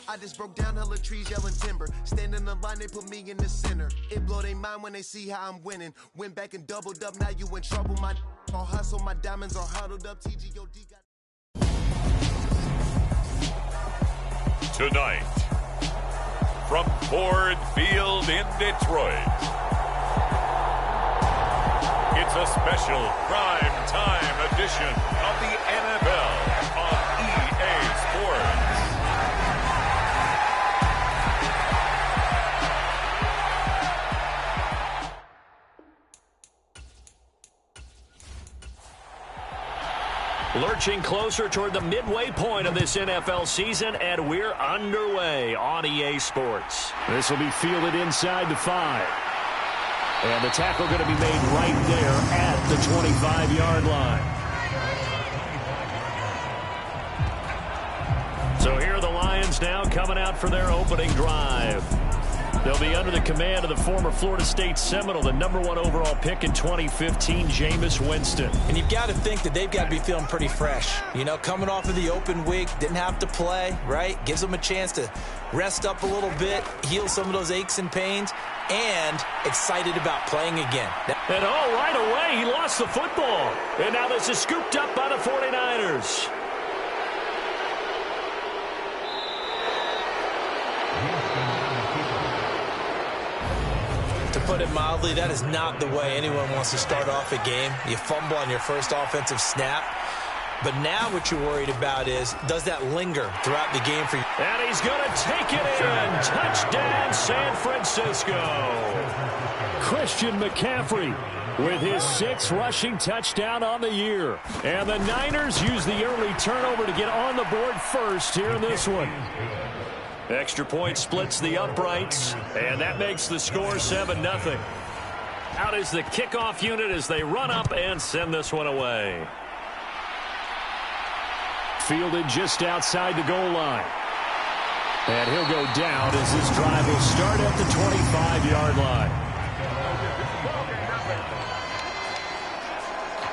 I just broke down hella trees, yelling timber. Stand in the line, they put me in the center. It blow their mind when they see how I'm winning. Went back and doubled up, now you in trouble. My all hustle, my diamonds are huddled up. TGOD got... Tonight, from Ford Field in Detroit, it's a special prime time edition of the NFL on EA Sports. Lurching closer toward the midway point of this NFL season, and we're underway on EA Sports. This will be fielded inside the 5. And the tackle going to be made right there at the 25-yard line. So here are the Lions now coming out for their opening drive. They'll be under the command of the former Florida State Seminole, the #1 overall pick in 2015, Jameis Winston. And you've got to think that they've got to be feeling pretty fresh. You know, coming off of the open week, didn't have to play, right? Gives them a chance to rest up a little bit, heal some of those aches and pains, and excited about playing again. And right away, he lost the football. And now this is scooped up by the 49ers. To put it mildly, that is not the way anyone wants to start off a game. You fumble on your first offensive snap. But now what you're worried about is, does that linger throughout the game for you? And he's going to take it in. Touchdown, San Francisco. Christian McCaffrey with his 6th rushing touchdown on the year. And the Niners use the early turnover to get on the board first here in this one. Extra point splits the uprights, and that makes the score 7-0. Out is the kickoff unit as they run up and send this one away. Fielded just outside the goal line. And he'll go down as this drive will start at the 25-yard line.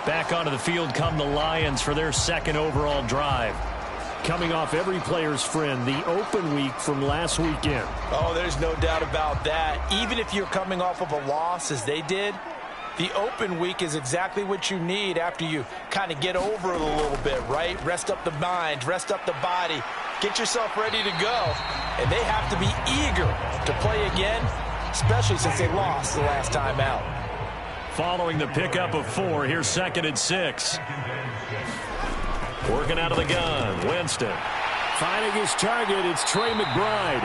Back onto the field come the Lions for their 2nd overall drive. Coming off every player's friend, the open week from last weekend. Oh, there's no doubt about that. Even if you're coming off of a loss as they did, the open week is exactly what you need after you kind of get over it a little bit, right? Rest up the mind, rest up the body, get yourself ready to go. And they have to be eager to play again, especially since they lost the last time out. Following the pickup of 4, here's 2nd and 6. Working out of the gun, Winston. Finding his target, it's Trey McBride.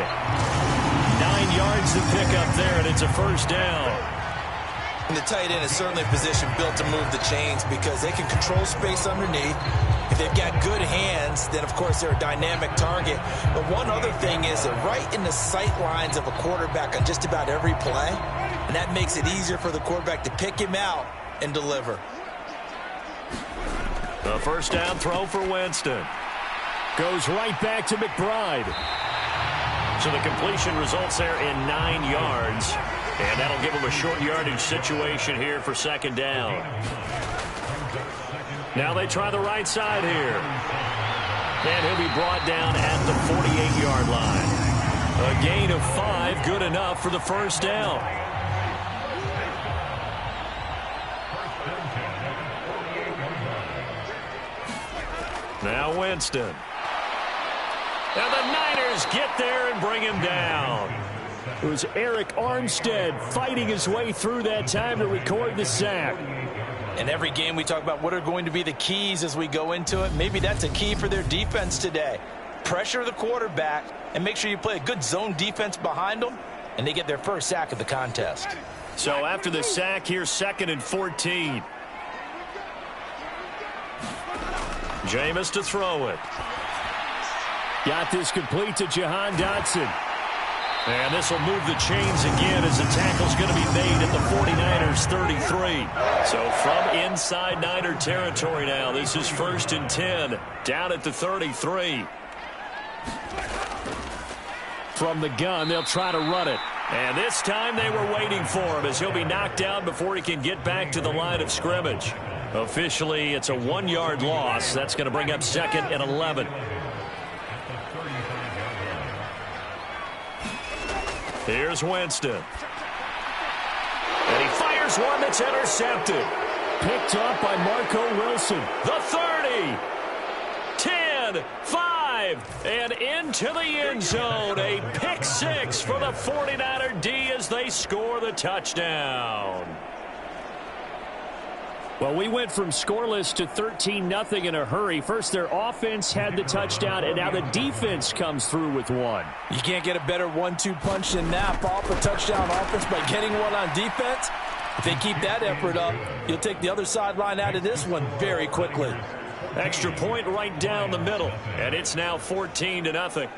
9 yards to pick up there, and it's a first down. And the tight end is certainly a position built to move the chains because they can control space underneath. If they've got good hands, then, of course, they're a dynamic target. But one other thing is they're right in the sight lines of a quarterback on just about every play, and that makes it easier for the quarterback to pick him out and deliver. The first down throw for Winston. Goes right back to McBride. So the completion results there in 9 yards. And that'll give him a short yardage situation here for 2nd down. Now they try the right side here. And he'll be brought down at the 48-yard line. A gain of 5, good enough for the first down. Now Winston. And the Niners get there and bring him down. It was Eric Armstead fighting his way through that time to record the sack. In every game we talk about what are going to be the keys as we go into it. Maybe that's a key for their defense today. Pressure the quarterback and make sure you play a good zone defense behind them, and they get their first sack of the contest. So after the sack, here's 2nd and 14. Jameis to throw it. Got this complete to Jahan Dotson. And this will move the chains again as the tackle's going to be made at the 49ers 33. So from inside Niner territory now, this is 1st and 10 down at the 33. From the gun, they'll try to run it. And this time they were waiting for him as he'll be knocked down before he can get back to the line of scrimmage. Officially, it's a 1-yard loss. That's going to bring up 2nd and 11. Here's Winston. And he fires one that's intercepted. Picked up by Marco Wilson. The 30. 10, 5, and into the end zone. A pick six for the 49er D as they score the touchdown. Well, we went from scoreless to 13-0 in a hurry. First, their offense had the touchdown, and now the defense comes through with one. You can't get a better 1-2 punch than that. Ball for touchdown offense by getting one on defense. If they keep that effort up, you'll take the other sideline out of this one very quickly. Extra point right down the middle, and it's now 14-0.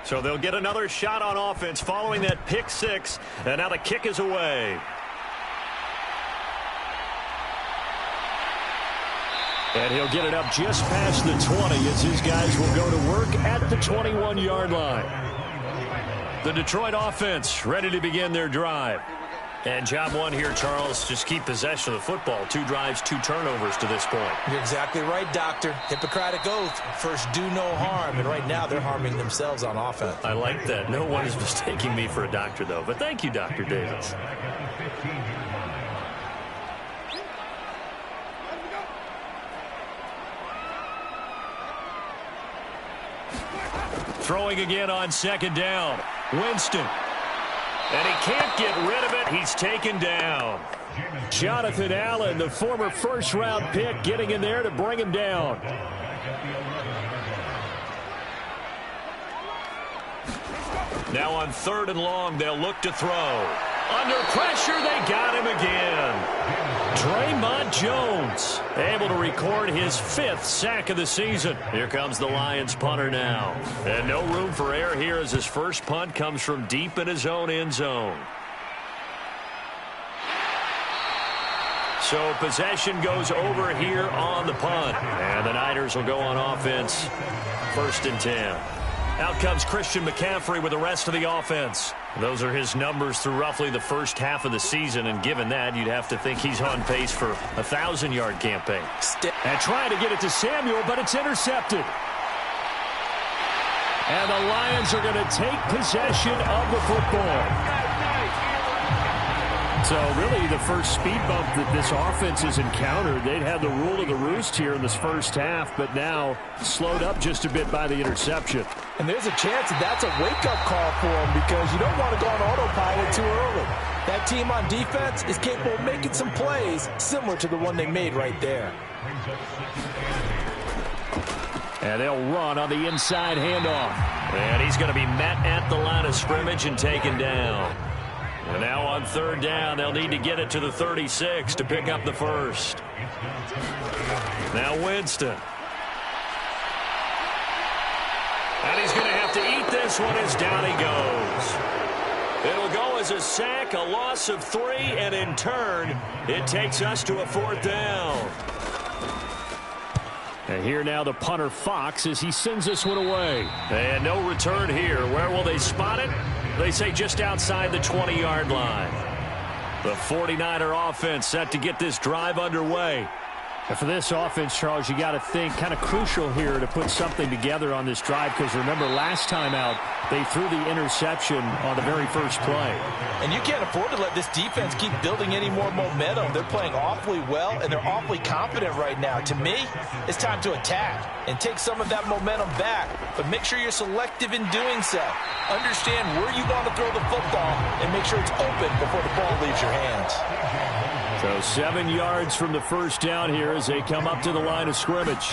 So they'll get another shot on offense following that pick six, and now the kick is away. And he'll get it up just past the 20 as his guys will go to work at the 21-yard line. The Detroit offense ready to begin their drive. And job one here, Charles, just keep possession of the football. 2 drives, 2 turnovers to this point. You're exactly right, Doctor. Hippocratic oath. First, do no harm. And right now, they're harming themselves on offense. I like that. No one is mistaking me for a doctor, though. But thank you, Dr. Davis. Throwing again on second down. Winston. And he can't get rid of it. He's taken down. Jonathan Allen, the former first-round pick, getting in there to bring him down. Now on 3rd and long, they'll look to throw. Under pressure, they got him again. Draymond Jones able to record his 5th sack of the season. Here comes the Lions punter now. And no room for error here as his first punt comes from deep in his own end zone. So possession goes over here on the punt. And the Niners will go on offense. 1st and 10. Out comes Christian McCaffrey with the rest of the offense. Those are his numbers through roughly the first half of the season, and given that, you'd have to think he's on pace for a 1,000-yard campaign. And trying to get it to Samuel, but it's intercepted. And the Lions are going to take possession of the football. So really the first speed bump that this offense has encountered, they'd had the rule of the roost here in this first half, but now slowed up just a bit by the interception. And there's a chance that that's a wake-up call for them because you don't want to go on autopilot too early. That team on defense is capable of making some plays similar to the one they made right there. And they'll run on the inside handoff. And he's going to be met at the line of scrimmage and taken down. And now on 3rd down, they'll need to get it to the 36 to pick up the first. Now Winston. And he's going to have to eat this one as down he goes. It'll go as a sack, a loss of 3, and in turn, it takes us to a 4th down. And here now the punter Fox as he sends this one away. And no return here. Where will they spot it? They say just outside the 20-yard line. The 49er offense set to get this drive underway. And for this offense, Charles, you got to think kind of crucial here to put something together on this drive because remember last time out they threw the interception on the very first play. And you can't afford to let this defense keep building any more momentum. They're playing awfully well and they're awfully confident right now. To me, it's time to attack and take some of that momentum back, but make sure you're selective in doing so. Understand where you want to throw the football and make sure it's open before the ball leaves your hands. So 7 yards from the first down here as they come up to the line of scrimmage.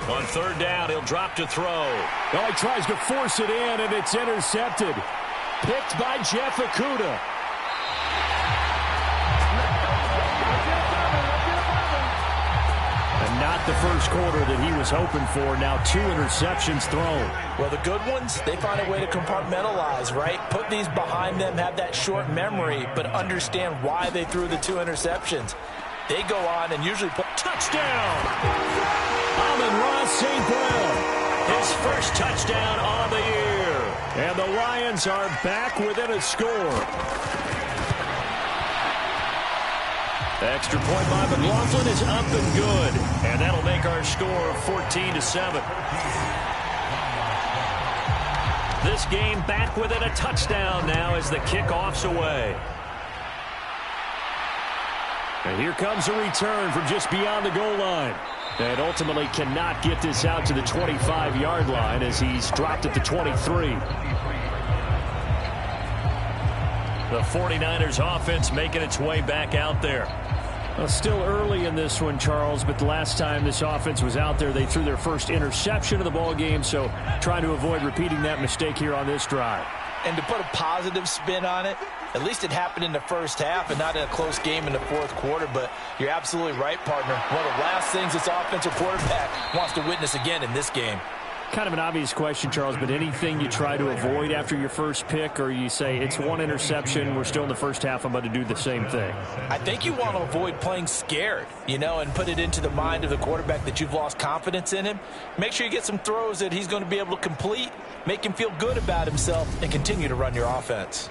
On 3rd down, he'll drop to throw. Oh, he tries to force it in, and it's intercepted. Picked by Jeff Okudah. And not the first quarter that he was hoping for. Now 2 interceptions thrown. Well, the good ones, they find a way to compartmentalize, right? Put these behind them, have that short memory, but understand why they threw the 2 interceptions. They go on and usually put touchdown. Amon-Ra St. Brown. His first touchdown on the year. And the Lions are back within a score. Extra point by McLaughlin is up and good. And that'll make our score 14-7. This game back within a touchdown now as the kickoff's away. And here comes a return from just beyond the goal line. And ultimately cannot get this out to the 25-yard line as he's dropped at the 23. The 49ers offense making its way back out there. Well, still early in this one, Charles, but the last time this offense was out there, they threw their first interception of the ball game, so trying to avoid repeating that mistake here on this drive. And to put a positive spin on it, at least it happened in the first half and not in a close game in the fourth quarter, but you're absolutely right, partner. One of the last things this offensive quarterback wants to witness again in this game. Kind of an obvious question, Charles, but anything you try to avoid after your first pick, or you say it's one interception, we're still in the first half, I'm about to do the same thing? I think you want to avoid playing scared, and put it into the mind of the quarterback that you've lost confidence in him. Make sure you get some throws that he's going to be able to complete, make him feel good about himself, and continue to run your offense.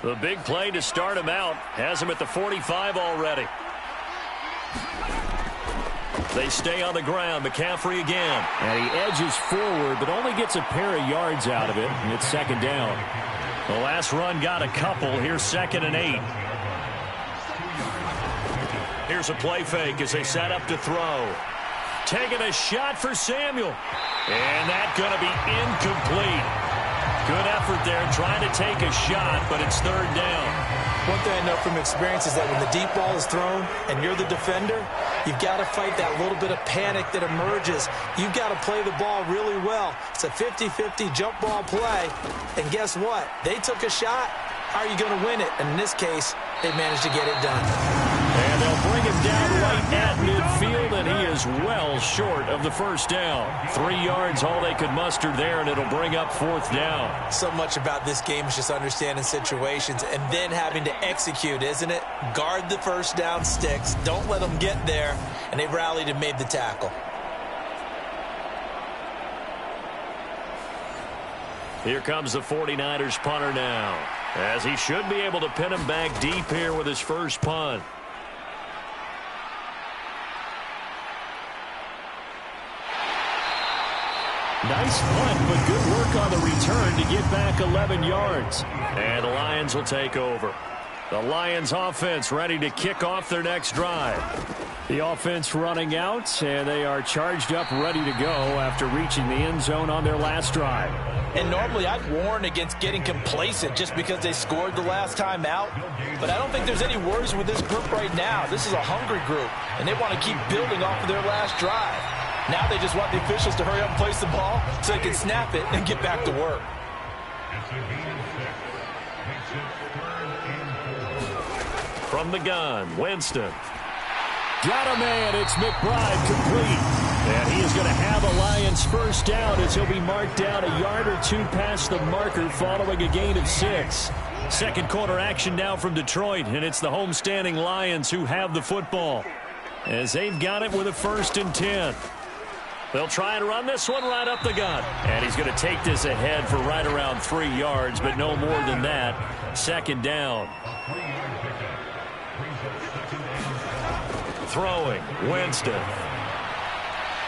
The big play to start him out has him at the 45 already. They stay on the ground. McCaffrey again. And he edges forward, but only gets a pair of yards out of it. And it's second down. The last run got a couple. Here's 2nd and 8. Here's a play fake as they set up to throw. Taking a shot for Samuel. And that's going to be incomplete. Good effort there trying to take a shot, but it's third down. One thing I know from experience is that when the deep ball is thrown and you're the defender, you've got to fight that little bit of panic that emerges. You've got to play the ball really well. It's a 50-50 jump ball play. And guess what? They took a shot. How are you going to win it? And in this case, they managed to get it done. And they'll bring him down right at midfield, and he is well short of the first down. 3 yards, all they could muster there, and it'll bring up fourth down. So much about this game is just understanding situations and then having to execute, isn't it? Guard the first down sticks. Don't let them get there, and they rallied and made the tackle. Here comes the 49ers punter now, as he should be able to pin him back deep here with his first punt. Nice punt, but good work on the return to get back 11 yards. And the Lions will take over. The Lions offense ready to kick off their next drive. The offense running out, and they are charged up, ready to go after reaching the end zone on their last drive. And normally I'd warn against getting complacent just because they scored the last time out. But I don't think there's any worries with this group right now. This is a hungry group, and they want to keep building off of their last drive. Now they just want the officials to hurry up and place the ball so they can snap it and get back to work. From the gun, Winston. Got a man. It's McBride complete. And he is going to have a Lions first down as he'll be marked down a yard or two past the marker following a gain of 6. Second quarter action now from Detroit, and it's the homestanding Lions who have the football as they've got it with a 1st and 10. They'll try and run this one right up the gut. And he's going to take this ahead for right around 3 yards, but no more than that. Second down. Throwing, Winston.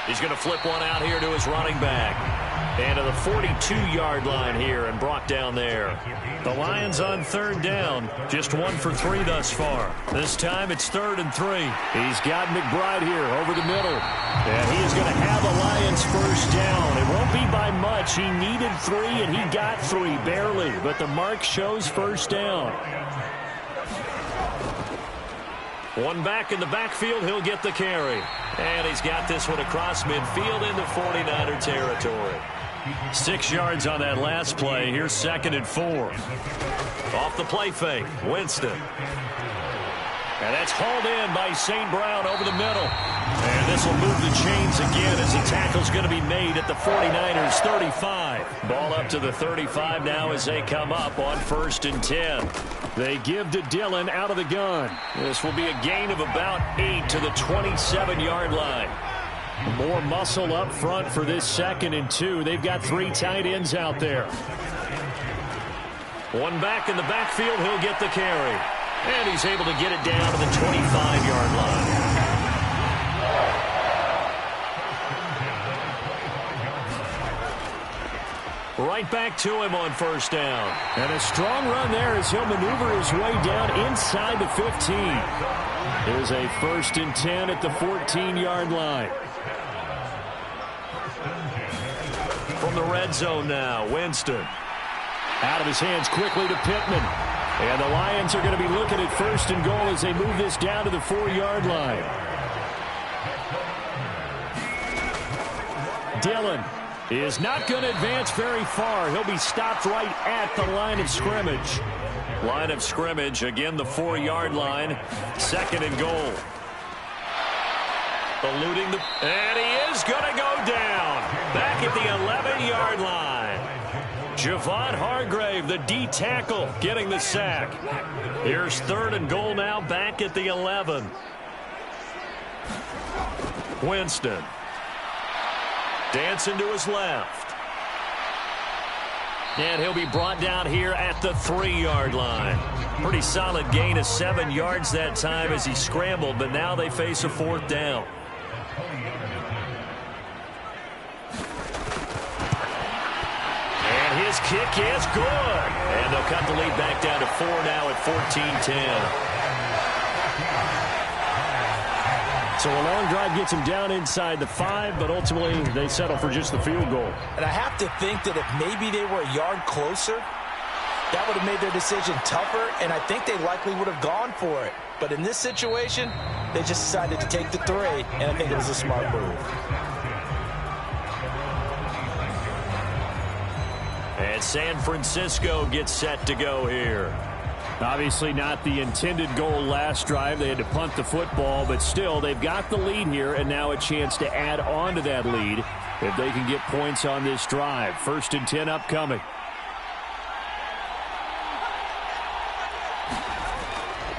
He's going to flip one out here to his running back. And to the 42-yard line here and brought down there. The Lions on third down. Just 1 for 3 thus far. This time it's 3rd and 3. He's got McBride here over the middle. And he is going to have a Lions first down. It won't be by much. He needed 3 and he got 3 barely. But the mark shows first down. One back in the backfield, he'll get the carry. And he's got this one across midfield into 49er territory. 6 yards on that last play. Here's 2nd and 4. Off the play fake, Winston. And that's hauled in by St. Brown over the middle. And this will move the chains again as the tackle's going to be made at the 49ers 35. Ball up to the 35 now as they come up on 1st and 10. They give to Dillon out of the gun. This will be a gain of about 8 to the 27-yard line. More muscle up front for this 2nd and 2. They've got 3 tight ends out there. One back in the backfield, he'll get the carry. And he's able to get it down to the 25-yard line. Right back to him on first down. And a strong run there as he'll maneuver his way down inside the 15. Here's a 1st and 10 at the 14-yard line. From the red zone now, Winston. Out of his hands quickly to Pittman. And the Lions are going to be looking at 1st and goal as they move this down to the 4-yard line. Dillon is not going to advance very far. He'll be stopped right at the line of scrimmage. Line of scrimmage, again the 4-yard line. 2nd and goal. Eluding the... And he is going to go down. Back at the 11-yard line. Javon Hargrave, the D tackle, getting the sack. Here's 3rd and goal now, back at the 11. Winston. Dancing to his left. And he'll be brought down here at the 3-yard line. Pretty solid gain of 7 yards that time as he scrambled, but now they face a 4th down. And his kick is good. And they'll cut the lead back down to 4 now at 14-10. So a long drive gets them down inside the 5, but ultimately they settle for just the field goal. And I have to think that if maybe they were a yard closer, that would have made their decision tougher, and I think they likely would have gone for it. But in this situation, they just decided to take the 3, and I think it was a smart move. And San Francisco gets set to go here. Obviously not the intended goal last drive. They had to punt the football, but still, they've got the lead here, and now a chance to add on to that lead if they can get points on this drive. 1st and 10 upcoming.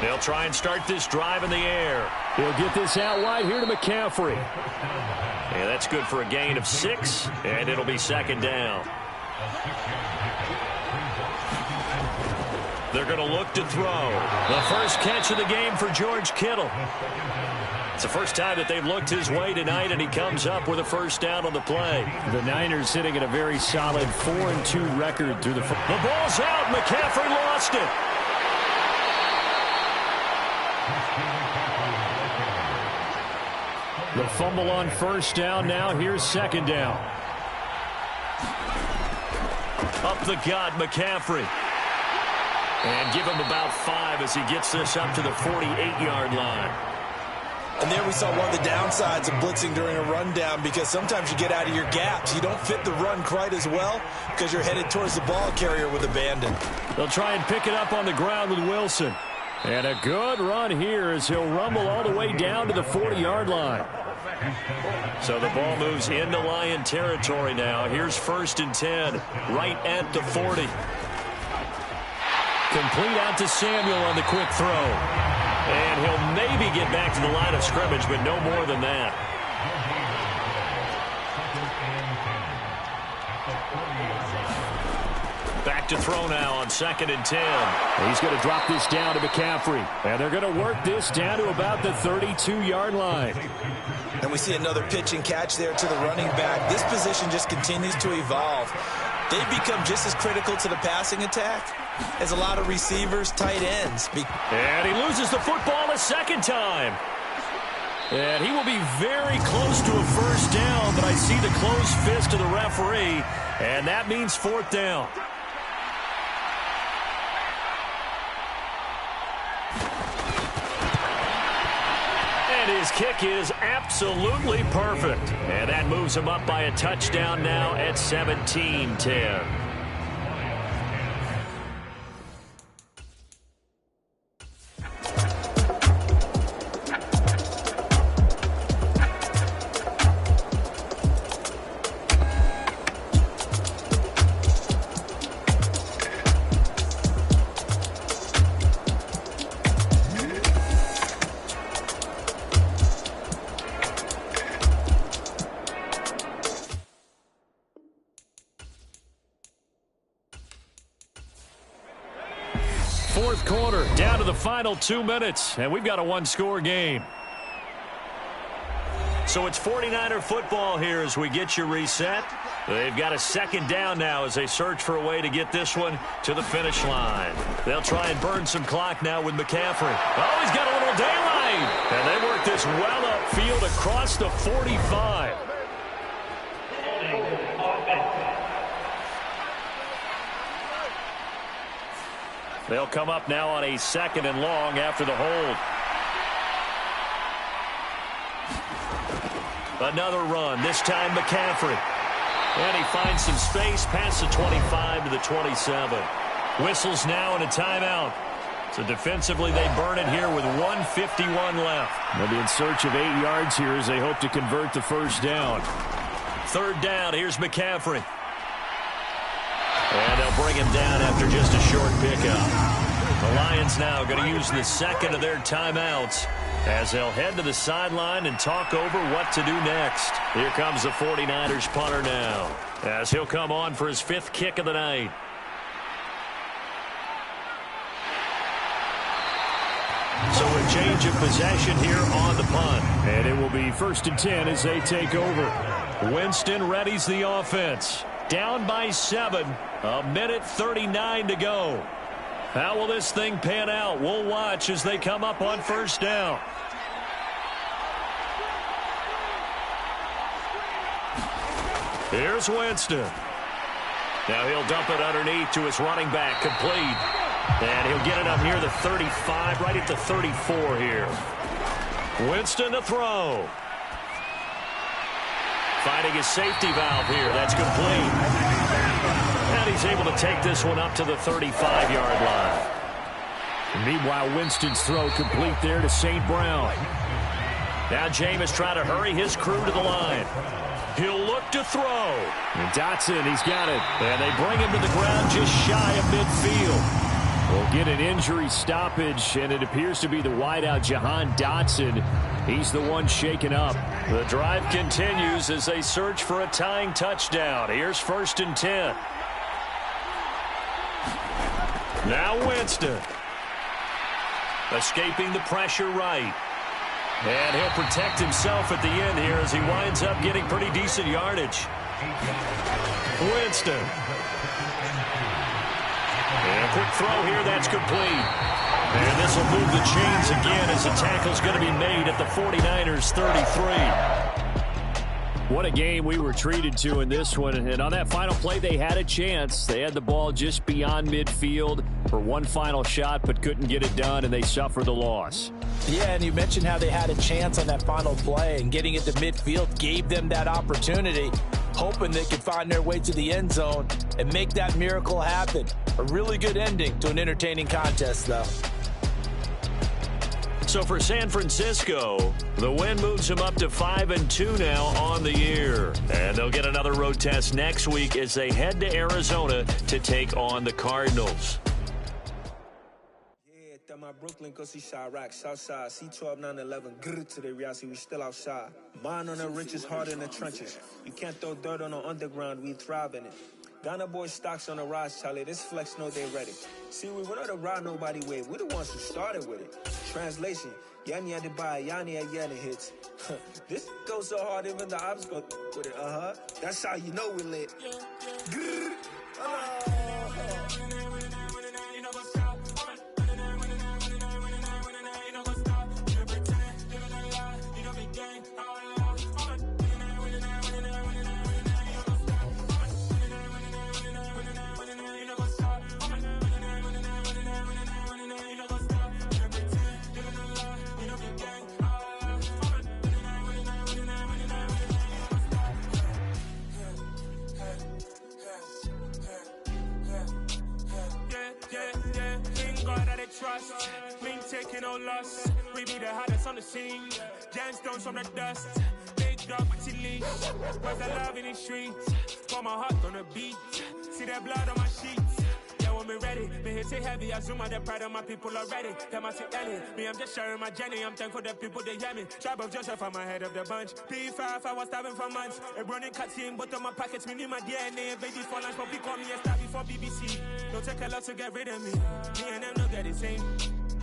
They'll try and start this drive in the air. He'll get this out wide here to McCaffrey. Yeah, that's good for a gain of 6, and it'll be 2nd down. They're going to look to throw. The first catch of the game for George Kittle. It's the first time that they've looked his way tonight, and he comes up with a 1st down on the play. The Niners sitting at a very solid 4-2 record through the... The ball's out. McCaffrey lost it. The fumble on 1st down. Now here's 2nd down. Up the gut, McCaffrey. And give him about 5 as he gets this up to the 48-yard line. And there we saw one of the downsides of blitzing during a rundown, because sometimes you get out of your gaps. You don't fit the run quite as well because you're headed towards the ball carrier with abandon. They'll try and pick it up on the ground with Wilson. And a good run here as he'll rumble all the way down to the 40-yard line. So the ball moves into Lion territory now. Here's 1st and 10, right at the 40. Complete out to Samuel on the quick throw. And he'll maybe get back to the line of scrimmage, but no more than that. Back to throw now on 2nd and 10. He's going to drop this down to McCaffrey. And they're going to work this down to about the 32-yard line. And we see another pitch and catch there to the running back. This position just continues to evolve. They've become just as critical to the passing attack as a lot of receivers, tight ends. And he loses the football a 2nd time. And he will be very close to a 1st down, but I see the closed fist of the referee, and that means 4th down. And his kick is absolutely perfect. And that moves him up by a touchdown now at 17-10. Fourth quarter, down to the final 2 minutes, and we've got a 1-score game. So it's 49er football here as we get you reset. They've got a second down now as they search for a way to get this one to the finish line. They'll try and burn some clock now with McCaffrey. Oh, he's got a little daylight. And they work this well upfield across the 45. They'll come up now on a 2nd and long after the hold. Another run, this time McCaffrey. And he finds some space past the 25 to the 27. Whistles now and a timeout. So defensively they burn it here with 1:51 left. They'll be in search of 8 yards here as they hope to convert the first down. 3rd down, here's McCaffrey. And they'll bring him down after just a short pickup. The Lions now going to use the 2nd of their timeouts as they'll head to the sideline and talk over what to do next. Here comes the 49ers punter now as he'll come on for his 5th kick of the night. So a change of possession here on the punt. And it will be 1st and 10 as they take over. Winston readies the offense. Down by 7. 1:39 to go. How will this thing pan out? We'll watch as they come up on 1st down. Here's Winston. Now he'll dump it underneath to his running back, complete. And he'll get it up near the 35, right at the 34 here. Winston to throw. Finding his safety valve here. That's complete. And he's able to take this one up to the 35-yard line. And meanwhile, Winston's throw complete there to St. Brown. Now Jameis trying to hurry his crew to the line. He'll look to throw. And Dotson, he's got it. And they bring him to the ground just shy of midfield. We'll get an injury stoppage, and it appears to be the wideout, Jahan Dotson. He's the one shaken up. The drive continues as they search for a tying touchdown. Here's 1st and 10. Now Winston. Escaping the pressure right. And he'll protect himself at the end here as he winds up getting pretty decent yardage. Winston. And a quick throw here, that's complete. And this will move the chains again as the tackle's going to be made at the 49ers 33. What a game we were treated to in this one. And on that final play, they had a chance. They had the ball just beyond midfield for one final shot, but couldn't get it done, and they suffered the loss. Yeah, and you mentioned how they had a chance on that final play, and getting it to midfield gave them that opportunity, hoping they could find their way to the end zone and make that miracle happen. A really good ending to an entertaining contest, though. So for San Francisco, the win moves them up to 5-2 now on the year. And they'll get another road test next week as they head to Arizona to take on the Cardinals. Yeah, my Brooklyn, go see Chirac, Southside, C12, 911, grrr to the reality, we still outside. Mine on the riches, hard in the trenches. You can't throw dirt on the underground, we thrive in it. Ghana boys stocks on the rise, Charlie. This flex know they ready. See, we not to ride nobody with. We the ones who started with it. Translation: Yanni had to buy, Yanni had Yanni hits. This goes so hard, even the ops go with it. That's how you know we lit. Grrr. Trust, we ain't taking no loss. We be the hottest on the scene. Gemstones from the dust. Big dog with your leash. Where's the love in the streets? Got my heart on the beat. See that blood on my sheets. Yeah, when we ready, me hit it heavy. I zoom out the pride of my people already. Them I see Ellie. Me, I'm just sharing my journey. I'm thankful that people they hear me. Tribe of Joseph, I'm ahead of the bunch. P5, I was starving for months. A running cutscene, but on my pockets, me need my DNA. Baby for lunch, but we call me a star before BBC. Don't take a lot to get rid of me. Me and them don't get the same.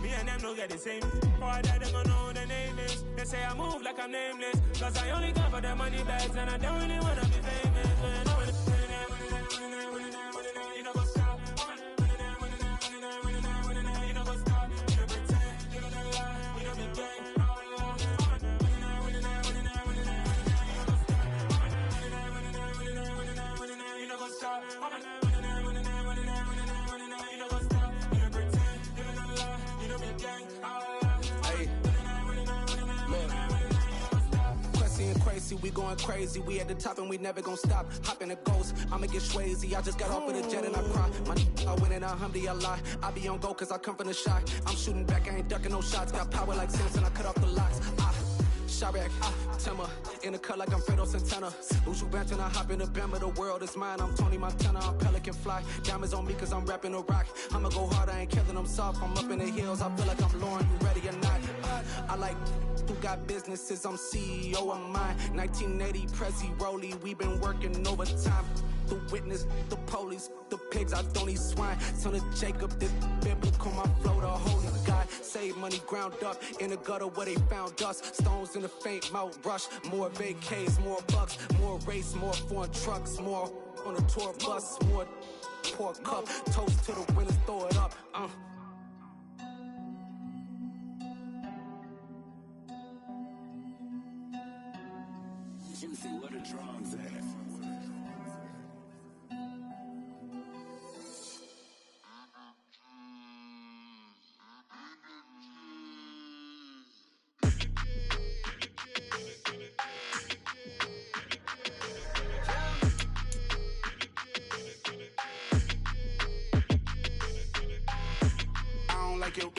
Me and them don't get the same. Boy, that they gonna know who the name is. They say I move like I'm nameless. Cause I only care for the money bags and I don't really wanna be famous. You know what's up? You know what's up? You don't pretend, you don't lie, you don't be gang. You know what's up? We going crazy, we at the top and we never gonna stop. Hop in a ghost, I'ma get swayzy. I just got off of the jet and I cry. I win in a Humvee, I lie. I be on go cause I come from the shot. I'm shooting back, I ain't ducking no shots. Got power like Samson, I cut off the locks. Chirac, Timmer, in the cut like I'm Fredo Santana. Usual Banton, I hop in the Bama, the world is mine. I'm Tony Montana, I'm Pelican Fly. Diamonds on me cause I'm rapping a rock. I'ma go hard, I ain't killing them soft. I'm up in the hills, I feel like I'm Lauren, you ready or not? I like who got businesses, I'm CEO of mine. 1980, Prezi Rolly, we been working overtime. The witness, the police, the pigs, I don't eat swine. Son of Jacob, this biblical, my flow, the holy God. Save money ground up in the gutter where they found us. Stones in the faint mouth rush. More vacays, more bucks, more race, more foreign trucks, more on a tour bus, more pour cup. Toast to the winners, throw it up. Juicy, where the drums at?